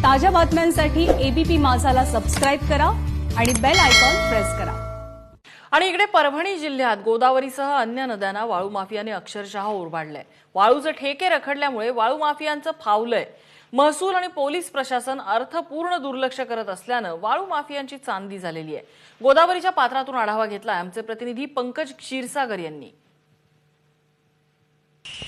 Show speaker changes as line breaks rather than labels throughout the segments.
ताज्या बातम्यांसाठी ABP माझाला subscribe करा आणि बेल आयकॉन प्रेस करा।
आणि इकडे परभणी जिल्ह्यात गोदावरीसह अन्य नद्यांना वाळू माफियाने अक्षरशः ओरबाडलंय। वाळूचे ठेके रखडल्यामुळे वाळू माफियांचं फावलंय। महसूल आणि पोलीस प्रशासन अर्थपूर्ण दुर्लक्ष करत असल्यानं वाळू माफियांची चांदी झालेली आहे। गोदावरीच्या पात्रातून आढावा घेतला आमचे प्रतिनिधी पंकज क्षीरसागर यांनी।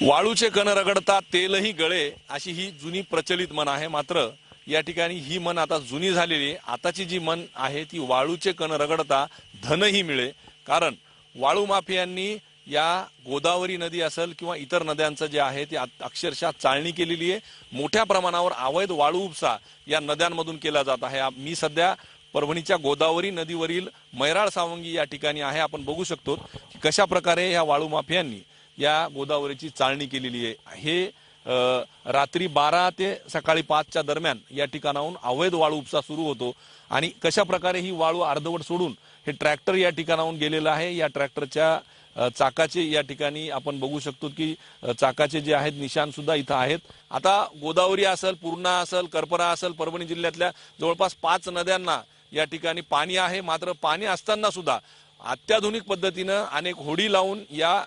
वाळूचे कण रगडता तेलही गळे अशी ही जुनी प्रचलित म्हण आहे। मात्र या ठिकाणी ही म्हण आता जुनी झालेली आहे। आताची जी म्हण आहे ती वाळूचे कण रगडता धनही मिळे। कारण वाळू माफियांनी या गोदावरी नदी असेल किंवा इतर नद्यांचं जे आहे ते अक्षरशः चाळणी केलेली आहे। मोठ्या प्रमाणावर अवैध वाळू उपसा या नद्यांमधून केला जात आहे। मी सध्या परभणीच्या गोदावरी नदीवरील मैराळ सावंगी या ठिकाणी आहे। आपण बघू शकतो कशा प्रकारे या वाळू माफियांनी या गोदावरीची चाळणी केलेली आहे। हे रात्री 12 ते सकाळी 5च्या दरम्यान या ठिकाणाहून अवैध वाळू उपसा सुरू होतो आणि कशा प्रकारे ही वाळू अर्धवट सोडून हे ट्रॅक्टर या ठिकाणाहून गेलेलं आहे। या ट्रॅक्टरच्या चाकाचे या ठिकाणी आपण बघू शकतो की चाकाचे जे आहेत निशाण सुद्धा इथं आहेत। आता गोदावरी असेल, पूर्णा असेल, करपरा असेल, परभणी जिल्ह्यातल्या जवळपास 5 नद्यांना या ठिकाणी पाणी आहे। मात्र पाणी असताना सुद्धा अत्याधुनिक पद्धतीनं अनेक होडी लावून या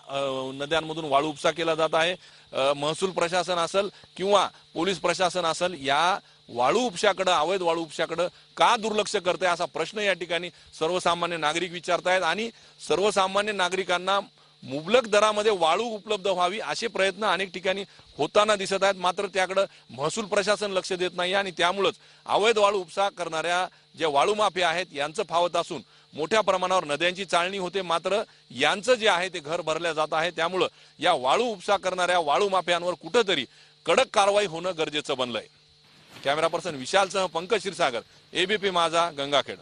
नद्यांमधून वाळू उपसा केला जात आहे। महसूल प्रशासन असेल किंवा पोलीस प्रशासन असेल या वाळू उपशाकडे, अवैध वाळू उपशाकडे का दुर्लक्ष करते असा प्रश्न या ठिकाणी सर्वसामान्य नागरिक विचारतायत आणि सर्वसामान्य नागरिकांना मुबलक दरामध्ये वाळू उपलब्ध व्हावी असे प्रयत्न अनेक ठिकाणी होताना दिसत आहेत। मात्र त्याकडे महसूल प्रशासन लक्ष देत नाही आणि त्यामुळेच अवैध वाळू उपसा करणाऱ्या जे वाळू माफिया आहेत यांचं फावत असून मोठ्या प्रमाणावर नद्यांची चाळणी होते। मात्र यांचं जे आहे ते घर भरल्या जात आहे। त्यामुळे या वाळू उपसा करणाऱ्या वाळू माफियांवर कुठेतरी कडक कारवाई होणं गरजेचं बनलंय। कॅमेरा पर्सन विशालसह पंकज क्षीरसागर, एबीपी माझा, गंगाखेड।